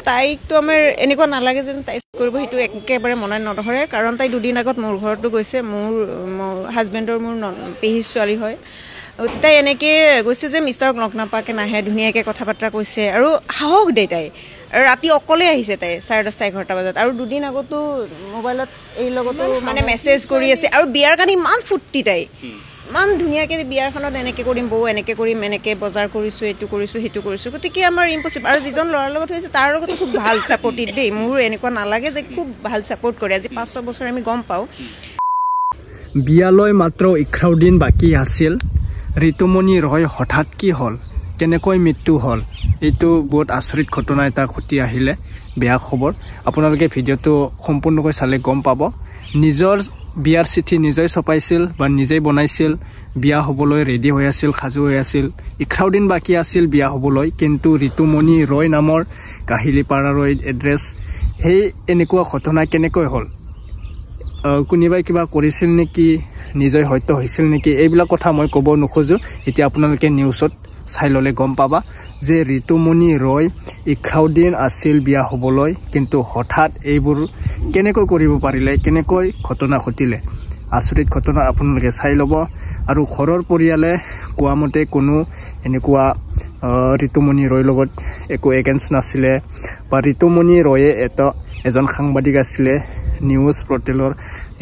তাইকতো আমাৰ এনেকুৱা নালাগে যেন তাই কৰিব সেইটো একেবাৰে মনে নধৰে কাৰণ তাই দুদিন আগত মোৰ ঘৰতো গৈছে মোৰ হাজবেণ্ডৰ মোৰ পেহীৰ ছোৱালী হয় তাই এনেকৈ গৈছে যে মিষ্টাৰক লগ নাপাকে নাহে ধুনীয়াকৈ কথা বাৰ্তা কৈছে আৰু সাহস দেই তাই আৰু ৰাতি অকলে আহিছে তাই 10:30 11টা বজাত আৰু দুদিন আগতো মোবাইলত এই লগতো মানে মেছেজ কৰি আছে আৰু বিয়াৰ কাৰণে ইমান ফুৰ্তি তাই ইমান ধুনীয়াকৈ বিয়াৰখনত এনেকৈ কৰিম বৌ এনেকৈ কৰিম এনেকৈ বজাৰ কৰিছোঁ এইটো কৰিছোঁ সেইটো কৰিছোঁ গতিকে আমাৰ ইম্পচিবল আৰু যিজন ল'ৰাৰ লগত হৈছে তাৰ লগতো খুব ভাল ছাপৰ্টিভ দেই মোৰ এনেকুৱা নালাগে যে খুব ভাল ছাপৰ্ট কৰে আজি 5-6 বছৰ আমি গম পাওঁ বিয়ালৈ মাত্ৰ 11 দিন বাকী আছিল ঋতুমণি ৰয় হঠাৎ কি হ'ল কেনেকৈ মৃত্যু হ'ল এইটো বহুত আচৰিত ঘটনা এটা ঘটি আহিলে বেয়া খবৰ আপোনালোকে ভিডিঅ'টো সম্পূৰ্ণকৈ চালে গম পাব নিজৰ বিয়াৰ চিঠি নিজেই ছপাইছিল বা নিজেই বনাইছিল বিয়া হ'বলৈ ৰেডি হৈ আছিল খাজু হৈ আছিল 11 দিন বাকী আছিল বিয়া হ'বলৈ কিন্তু ঋতুমণি ৰয় নামৰ কাহিলীপাৰাৰ এড্ৰেছ সেই এনেকুৱা ঘটনা কেনেকৈ হ'ল কোনোবাই কিবা কৰিছিল নেকি নিজেই হয়তো হৈছিল নেকি এইবিলাক কথা মই ক'ব নোখোজো এতিয়া আপোনালোকে নিউজত চাই ল'লে গম পাবা যে ঋতুমণি ৰয় 11 দিন আছিল বিয়া হ'বলৈ কিন্তু হঠাৎ এইবোৰ কেনেকৈ কৰিব পাৰিলে কেনেকৈ ঘটনা ঘটিলে আচৰিত ঘটনা আপোনালোকে চাই ল'ব আৰু ঘৰৰ পৰিয়ালে কোৱা মতে কোনো এনেকুৱা ঋতুমণি ৰয়ৰ লগত একো এগেইনষ্ট নাছিলে বা ঋতুমণি ৰয়ে এজন সাংবাদিক আছিলে নিউজ পৰ্টেলৰ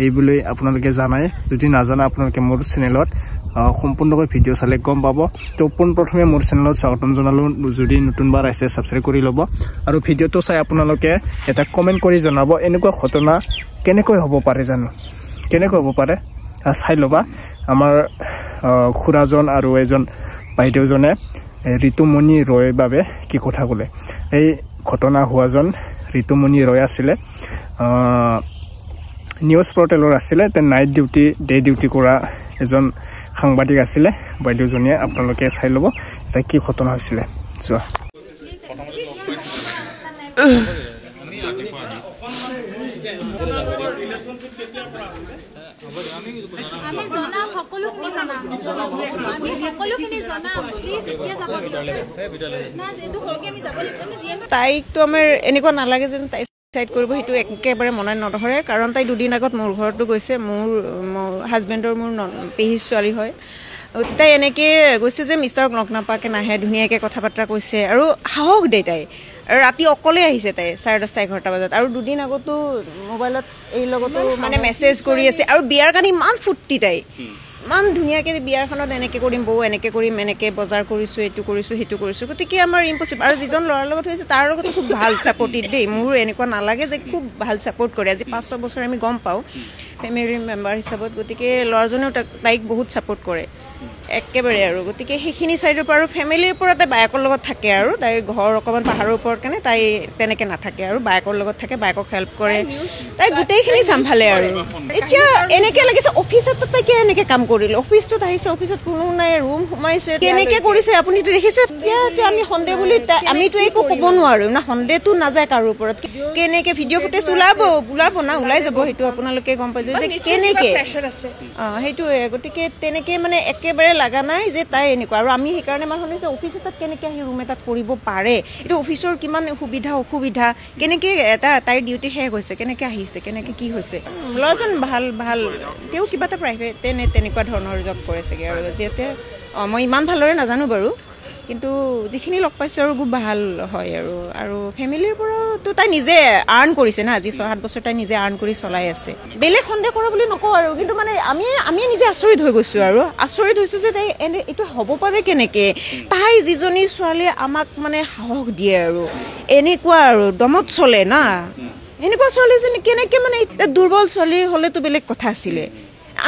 এইবুলি আপোনালোকে জানাই যদি নাজানা আপোনালোকে মোৰ চেনেলত সম্পূৰ্ণকৈ ভিডিঅ' চালে গম পাব তো পোনপ্ৰথমে মোৰ চেনেলত স্বাগতম জনালোঁ যদি নতুনবাৰ আহিছে ছাবস্ক্ৰাইব কৰি ল'ব আৰু ভিডিঅ'টো চাই আপোনালোকে এটা কমেণ্ট কৰি জনাব এনেকুৱা ঘটনা কেনেকৈ হ'ব পাৰে জানো কেনেকৈ হ'ব পাৰে চাই ল'বা আমাৰ খুৰাজন আৰু এজন বাইদেউজনে ঋতুমণি ৰয়ৰ বাবে কি কথা ক'লে এই ঘটনা হোৱাজন ঋতুমণি ৰয় আছিলে নিউজ পৰ্টেলৰ আছিলে নাইট ডিউটি ডে ডিউটি কৰা এজন সাংবাদিক আছিলে বাইদেউজনীয়ে আপোনালোকে চাই ল'ব এটা কি ঘটনা হৈছিলে চোৱা তাইকতো আমাৰ এনেকুৱা নালাগে যেন তাই সাইড কৰিব সেইটো একেবাৰে মনে নধৰে কাৰণ তাই দুদিন আগত মোৰ ঘৰতো গৈছে মোৰ হাজবেণ্ডৰ মোৰ পেহীৰ ছোৱালী হয় তাই এনেকৈ গৈছে যে মিষ্টাৰক লগ নাপাকে নাহে ধুনীয়াকৈ কথা বাৰ্তা কৈছে আৰু সাহস দেই তাই আৰু ৰাতি অকলে আহিছে তাই 10:30 11টা বজাত আৰু দুদিন আগতো মোবাইলত এই লগতো মানে মেছেজ কৰি আছে আৰু বিয়াৰ কাৰণে ইমান ফুৰ্তি তাই ইমান ধুনীয়াকৈ বিয়াৰখনত এনেকৈ কৰিম বৌ এনেকৈ কৰিম এনেকৈ বজাৰ কৰিছোঁ এইটো কৰিছোঁ সেইটো কৰিছোঁ গতিকে আমাৰ ইম্পচিবল আৰু যিজন ল'ৰাৰ লগত হৈছে তাৰ লগতো খুব ভাল ছাপৰ্টিভ দেই মোৰ এনেকুৱা নালাগে যে খুব ভাল ছাপৰ্ট কৰে আজি 5-6 বছৰ আমি গম পাওঁ ফেমিলি মেম্বাৰ হিচাপত গতিকে ল'ৰাজনেও তাইক বহুত ছাপৰ্ট কৰে একেবাৰে আৰু গতিকে সেইখিনি চাইডৰ পৰা আৰু ফেমিলিৰ পৰা তাই বায়েকৰ লগত থাকে আৰু তাইৰ ঘৰ অকণমান পাহাৰৰ ওপৰত কাৰণে তাই তেনেকৈ নাথাকে আৰু বায়েকৰ লগত থাকে বায়েকক হেল্প কৰে তাই গোটেইখিনি চম্ভালে আৰু এতিয়া এনেকৈ লাগিছে অফিচত তাই এনেকৈ কাম কৰিলে অফিচটোত আহিছে অফিচত কোনো নাই ৰুম সোমাইছে কেনেকৈ কৰিছে আপুনিতো দেখিছে এতিয়া আমি সন্দেহ বুলি আমিতো একো ক'ব নোৱাৰোঁ না সন্দেহটো নাযায় কাৰো ওপৰত কেনেকৈ ভিডিঅ' ফুটেজ ওলাব না ওলাই যাব সেইটো আপোনালোকে গম পাইছে যে কেনেকৈ সেইটোৱে গতিকে তেনেকৈ মানে একেবাৰে লাগা নাই যে তাই এনেকুৱা আৰু আমি সেইকাৰণে আমাৰ শুনিছে অফিচ এটাত কেনেকৈ আহি ৰুম এটাত কৰিব পাৰে এইটো অফিচৰ কিমান সুবিধা অসুবিধা কেনেকৈ তাইৰ ডিউটি শেষ হৈছে কেনেকৈ আহিছে কেনেকৈ কি হৈছে ল'ৰাজন ভাল তেওঁ কিবা এটা প্ৰাইভেট তেনেকুৱা ধৰণৰ জব কৰে চাগে আৰু যিহেতু মই ইমান ভালদৰে নাজানো বাৰু কিন্তু যিখিনি লগ পাইছোঁ আৰু খুব ভাল হয় আৰু ফেমিলিৰ পৰাতো তাই নিজে আৰ্ণ কৰিছে না আজি 6-7 বছৰ তাই নিজে আৰ্ণ কৰি চলাই আছে বেলেগ সন্দেহ কৰা বুলি নকওঁ আৰু কিন্তু মানে আমি নিজে আচৰিত হৈ গৈছোঁ আৰু আচৰিত হৈছোঁ যে তাই এইটো হ'ব পাৰে কেনেকৈ তাই যিজনী ছোৱালীয়ে আমাক মানে সাহস দিয়ে আৰু এনেকুৱা আৰু দমত চলে না এনেকুৱা ছোৱালীজনী কেনেকৈ মানে দুৰ্বল ছোৱালী হ'লেতো বেলেগ কথা আছিলে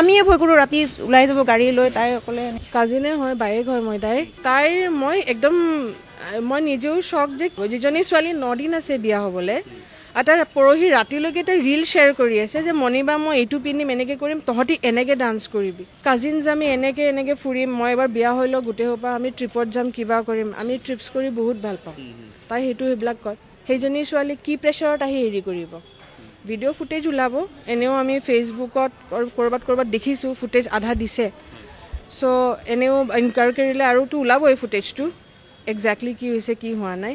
আমিয়ে ভয় কৰোঁ ৰাতি ওলাই যাব গাড়ী লৈ তাই অকলে কাজিনে হয় বায়েক হয় মই তাইৰ মই একদম মই নিজেও শ্বক যে যিজনী ছোৱালী 9 দিন আছে বিয়া হ'বলৈ আৰু তাৰ পৰহি ৰাতিলৈকে তাই ৰিল শ্বেয়াৰ কৰি আছে যে মণিবা মই এইটো পিন্ধিম এনেকৈ কৰিম তহঁতি এনেকৈ ডান্স কৰিবি কাজিনছ আমি এনেকৈ ফুৰিম মই এবাৰ বিয়া হৈ লওঁ গোটেই সোপা আমি ট্ৰিপত যাম কিবা কৰিম আমি ট্ৰিপছ কৰি বহুত ভাল পাওঁ তাই সেইটো সেইবিলাক কয় সেইজনী ছোৱালী কি প্ৰেছাৰত আহি হেৰি কৰিব ভিডিঅ' ফুটেজ ওলাব এনেও আমি ফেচবুকত ক'ৰবাত দেখিছোঁ ফুটেজ আধা দিছে চ' এনেও ইনকুৱাৰী কৰিলে আৰুতো ওলাব এই ফুটেজটো একজেক্টলি কি হৈছে কি হোৱা নাই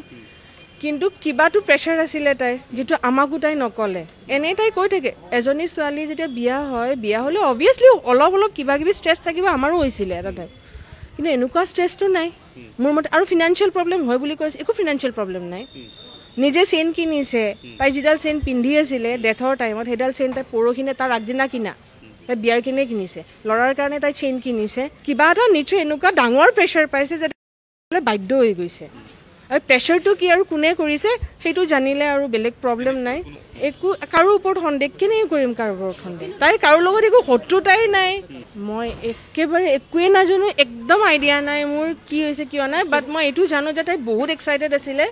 কিন্তু কিবাটো প্ৰেছাৰ আছিলে তাই যিটো আমাকো তাই নক'লে এনেই তাই কৈ থাকে এজনী ছোৱালী যেতিয়া বিয়া হ'লে অবভিয়াছলি অলপ কিবা কিবি ষ্ট্ৰেছ থাকিব আমাৰো হৈছিলে এটা টাইম কিন্তু এনেকুৱা ষ্ট্ৰেছটো নাই মোৰ মতে আৰু ফিনান্সিয়েল প্ৰব্লেম হয় বুলি কৈছে একো ফিনান্সিয়েল প্ৰব্লেম নাই নিজে চেইন কিনিছে তাই যিডাল চেইন পিন্ধি আছিলে ডেথৰ টাইমত সেইডাল চেইন তাই পৰহিনে তাৰ আগদিনা কিনা তাই বিয়াৰ কিনে কিনিছে ল'ৰাৰ কাৰণে তাই চেইন কিনিছে কিবা এটা নিশ্চয় এনেকুৱা ডাঙৰ প্ৰেছাৰ পাইছে যে বাধ্য হৈ গৈছে আৰু প্ৰেছাৰটো কি আৰু কোনে কৰিছে সেইটো জানিলে আৰু বেলেগ প্ৰব্লেম নাই একো কাৰো ওপৰত সন্দেহ কেনেকৈ কৰিম কাৰো ওপৰত সন্দেহ তাইৰ কাৰো লগত একো শত্ৰুতাই নাই মই একেবাৰে একোৱেই নাজানো একদম আইডিয়া নাই মোৰ কি হৈছে কিয় নাই বাট মই এইটো জানো যে তাই বহুত এক্সাইটেড আছিলে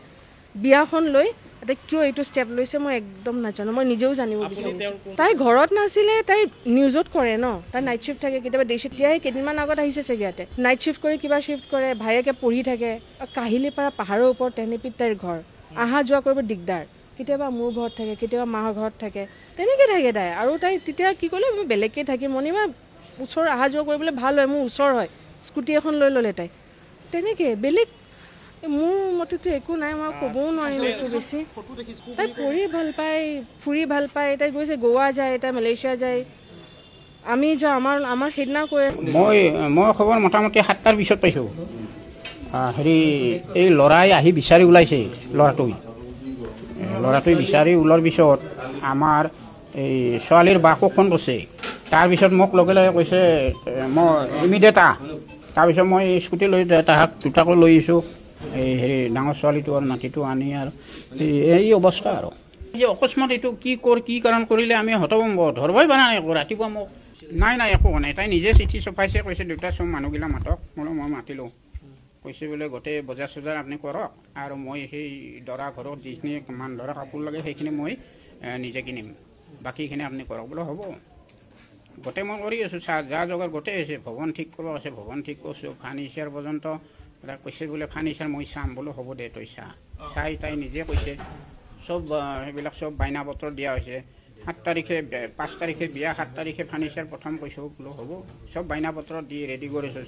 বিয়াখন লৈ তাই কিয় এইটো ষ্টেপ লৈছে মই একদম নাজানো মই নিজেও জানিব বিচাৰোঁ তাই ঘৰত নাছিলে তাই নিউজত কৰে ন তাই নাইট শ্বিফ্ট থাকে কেতিয়াবা ডে শ্বিফ্ট এতিয়াই কেইদিনমান আগত আহিছে চাগে ইয়াতে নাইট শ্বিফ্ট কৰি কিবা শ্বিফ্ট কৰে ভায়েকে পঢ়ি থাকে কাহিলীপাৰা পাহাৰৰ ওপৰত তেনেপিত তাইৰ ঘৰ অহা যোৱা কৰিব দিগদাৰ কেতিয়াবা মোৰ ঘৰত থাকে কেতিয়াবা মাৰ ঘৰত থাকে তেনেকৈ থাকে তাই আৰু তাই তেতিয়া কি ক'লে মই বেলেগকৈ থাকিম মণিমা ওচৰ অহা যোৱা কৰিবলৈ ভাল হয় মোৰ ওচৰ হয় স্কুটি এখন লৈ ল'লে তাই তেনেকৈ বেলেগ মোৰ মতেতো একো নাই মই ক'বও নোৱাৰিম একো বেছি তাই পঢ়ি ভাল পায় ফুৰি ভাল পায় তাই গৈছে গোৱা যায় তাই মালয়েছিয়া যায় আমি যাওঁ আমাৰ সেইদিনা কৈ মই খবৰ মোটামুটি 7টাৰ পিছত পাইছোঁ হেৰি এই ল'ৰাই আহি বিচাৰি ওলাইছে ল'ৰাটোৱে বিচাৰি ওলোৱাৰ পিছত আমাৰ এই ছোৱালীৰ বাকো ফোন কৰিছে তাৰপিছত মোক লগে লগে কৈছে মই ইমিডিয়েট তাৰপিছত মই স্কুটি লৈ তাহাক দুটাকৈ লৈ আহিছোঁ এই হেৰি ডাঙৰ ছোৱালীটো আৰু নাতিটো আনি আৰু এই অৱস্থা আৰু এই যে অকস্মাত এইটো কি কাৰণ কৰিলে আমি হতভম্ব ধৰিবই পৰা নাই একো ৰাতিপুৱা মোক নাই একো হোৱা নাই তাই নিজে চিঠি চপাইছে কৈছে দেউতা চব মানুহগিলা মাতক মই মাতিলোঁ কৈছে বোলে গোটেই বজাৰ চজাৰ আপুনি কৰক আৰু মই সেই দৰা ঘৰত যিখিনি মান ধৰা কাপোৰ লাগে সেইখিনি মই নিজে কিনিম বাকীখিনি আপুনি কৰক বোলে হ'ব গোটেই মই কৰি আছোঁ যা জগাৰ গোটেই হৈছে ভৱন ঠিক কৰিব আছে ভৱন ঠিক কৰিছোঁ ফাৰ্নিচাৰ পৰ্যন্ত কৈছে বোলে ফাৰ্নিচাৰ মই চাম বোলো হ'ব দে তই চাই তাই নিজে কৈছে চব সেইবিলাক চব বাইনা পত্ৰ দিয়া হৈছে 7 তাৰিখে 5 তাৰিখে বিয়া 7 তাৰিখে ফাৰ্নিচাৰ প্ৰথম কৈছোঁ বোলো হ'ব চব বাইনা পত্ৰ দি ৰেডি কৰিছোঁ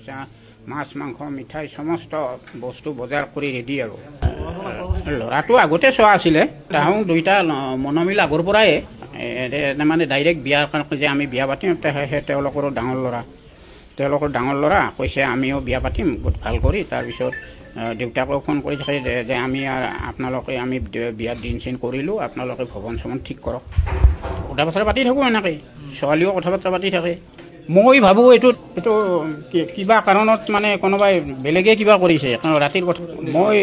মাছ মাংস মিঠাই সমস্ত বস্তু বজাৰ কৰি ৰেডি আৰু ল'ৰাটো আগতে চোৱা আছিলে তাহোঁ দুইটা মনমিল আগৰ পৰাই মানে ডাইৰেক্ট বিয়াৰ কাৰণে যে আমি বিয়া পাতিম তেওঁলোকৰো ডাঙৰ ল'ৰা কৈছে আমিও বিয়া পাতিম ভাল কৰি তাৰপিছত দেউতাকক ফোন কৰি থাকে যে আমি আমি বিয়াৰ দিন চিন কৰিলোঁ আপোনালোকে ভৱন চৱন ঠিক কৰক কথা বতৰা পাতি থাকোঁ এনেকৈ ছোৱালীও কথা বতৰা পাতি থাকে মই ভাবোঁ এইটো কিবা কাৰণত মানে কোনোবাই বেলেগে কিবা কৰিছে ৰাতিৰ কথা মই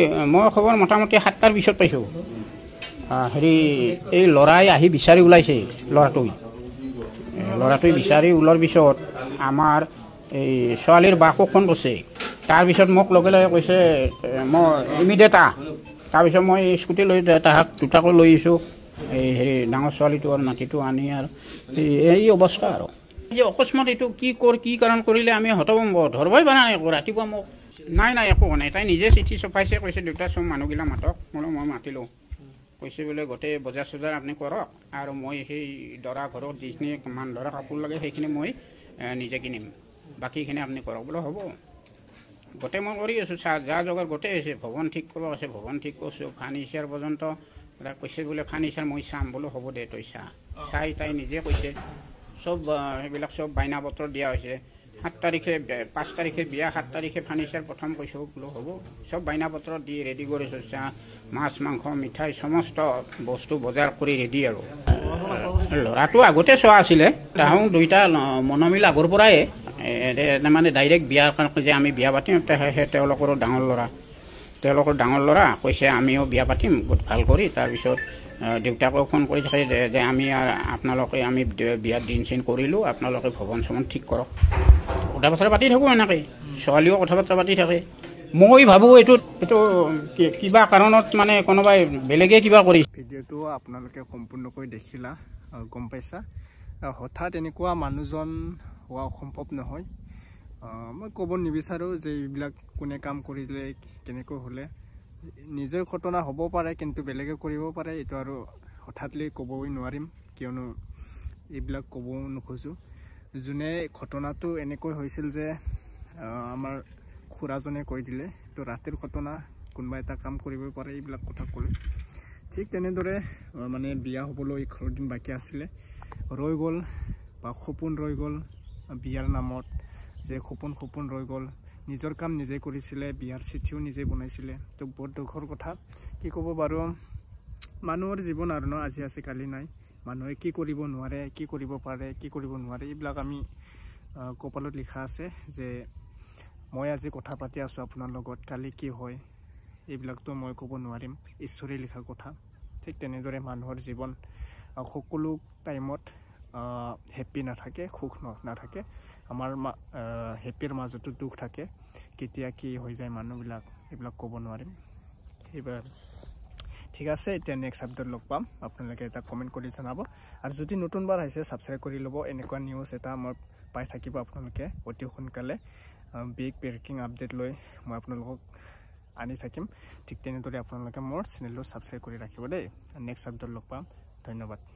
খবৰ মোটামুটি 7টাৰ পিছত পাইছোঁ হেৰি এই ল'ৰাই আহি বিচাৰি ওলাইছে ল'ৰাটোৱে বিচাৰি ওলোৱাৰ পিছত আমাৰ এই ছোৱালীৰ বাকো ফোন কৰিছে তাৰপিছত মোক লগে লগে কৈছে মই ইমিডিয়েট তাৰপিছত মই স্কুটি লৈ তাহাক দুটাকৈ লৈ আহিছোঁ এই হেৰি ডাঙৰ ছোৱালীটো আৰু নাতিটো আনি আৰু এই অৱস্থা আৰু এই যে অকস্মাত এইটো কি কাৰণ কৰিলে আমি হতভম্ব ধৰিবই পৰা নাই একো ৰাতিপুৱা মোক নাই একো হোৱা নাই তাই নিজে চিঠি চপাইছে কৈছে দেউতা চব মানুহগিলা মাতক মই মাতিলোঁ কৈছে বোলে গোটেই বজাৰ চজাৰ আপুনি কৰক আৰু মই সেই দৰা ঘৰত যিখিনি মান ধৰা কাপোৰ লাগে সেইখিনি মই নিজে কিনিম বাকীখিনি আপুনি কৰক বোলে হ'ব গোটেই মই কৰি আছোঁ যা জগাৰ গোটেই হৈছে ভৱন ঠিক কৰিব আছে ভৱন ঠিক কৰিছোঁ ফাৰ্নিচাৰ পৰ্যন্ত কৈছে বোলে ফাৰ্নিচাৰ মই চাম বোলো হ'ব দে তই চাই তাই নিজে কৈছে চব সেইবিলাক চব বাইনা পত্ৰ দিয়া হৈছে 7 তাৰিখে 5 তাৰিখে বিয়া 7 তাৰিখে ফাৰ্নিচাৰ প্ৰথম কৈছোঁ বোলো হ'ব চব বাইনা পত্ৰ দি ৰেডি কৰিছোঁ মাছ মাংস মিঠাই সমস্ত বস্তু বজাৰ কৰি ৰেডি আৰু ল'ৰাটো আগতে চোৱা আছিলে তাহোঁ দুইটা মনমিল আগৰ পৰাই মানে ডাইৰেক্ট বিয়াৰ কাৰণে যে আমি বিয়া পাতিম তেওঁলোকৰো ডাঙৰ ল'ৰা কৈছে আমিও বিয়া পাতিম ভাল কৰি তাৰপিছত দেউতাকক ফোন কৰি থাকে যে আমি আমি বিয়াৰ দিন চিন কৰিলোঁ আপোনালোকে ভৱন চৱন ঠিক কৰক কথা বতৰা পাতি থাকোঁ এনেকৈ ছোৱালীও কথা বতৰা পাতি থাকে মই ভাবোঁ এইটো কিবা কাৰণত মানে কোনোবাই বেলেগে কিবা কৰিছে ভিডিঅ'টো আপোনালোকে সম্পূৰ্ণকৈ দেখিলা গম পাইছা হঠাৎ এনেকুৱা মানুহজন হোৱা সম্ভৱ নহয় মই ক'ব নিবিচাৰোঁ যে এইবিলাক কোনে কাম কৰিলে কেনেকৈ হ'লে নিজৰ ঘটনা হ'ব পাৰে কিন্তু বেলেগে কৰিব পাৰে এইটো আৰু হঠাৎলি ক'বই নোৱাৰিম কিয়নো এইবিলাক ক'ব নোখোজো যোনে ঘটনাটো এনেকৈ হৈছিল যে আমাৰ খুৰাজনে কৈ দিলে তো ৰাতিৰ ঘটনা কোনোবা এটা কাম কৰিব পাৰে এইবিলাক কথা ক'লে ঠিক তেনেদৰে মানে বিয়া হ'বলৈ 11 দিন বাকী আছিলে ৰৈ গ'ল বা সপোন ৰৈ গ'ল বিয়াৰ নামত যে সপোন ৰৈ গ'ল নিজৰ কাম নিজে কৰিছিলে বিয়াৰ চিঠিও নিজে বনাইছিলে তো বহুত দুখৰ কথা কি ক'ব বাৰু মানুহৰ জীৱন আৰু ন আজি আছে কালি নাই মানুহে কি কৰিব নোৱাৰে কি কৰিব পাৰে কি কৰিব নোৱাৰে এইবিলাক আমি কপালত লিখা আছে যে মই আজি কথা পাতি আছো আপোনাৰ লগত কালি কি হয় এইবিলাকতো মই ক'ব নোৱাৰিম ঈশ্বৰে লিখা কথা ঠিক তেনেদৰে মানুহৰ জীৱন সকলো টাইমত হেপি নাথাকে সুখ নাথাকে আমাৰ হেপিৰ মাজতো দুখ থাকে কেতিয়া কি হৈ যায় মানুহবিলাক এইবিলাক ক'ব নোৱাৰিম এইবাৰ ঠিক আছে এতিয়া নেক্সট আপডেট লগ পাম আপোনালোকে এটা কমেন্ট কৰি জনাব আৰু যদি নতুনবাৰ আহিছে সাবস্ক্ৰাইব কৰি ল'ব এনেকুৱা নিউজ এটা মই পাই থাকিব আপোনালোকে অতি সোনকালে বিগ ব্ৰেকিং আপডেট লৈ মই আপোনালোকক আনি থাকিম ঠিক তেনেদৰে আপোনালোকে মোৰ চেনেলটো সাবস্ক্ৰাইব কৰি ৰাখিব দেই নেক্সট আপডেট লগ পাম ধন্যবাদ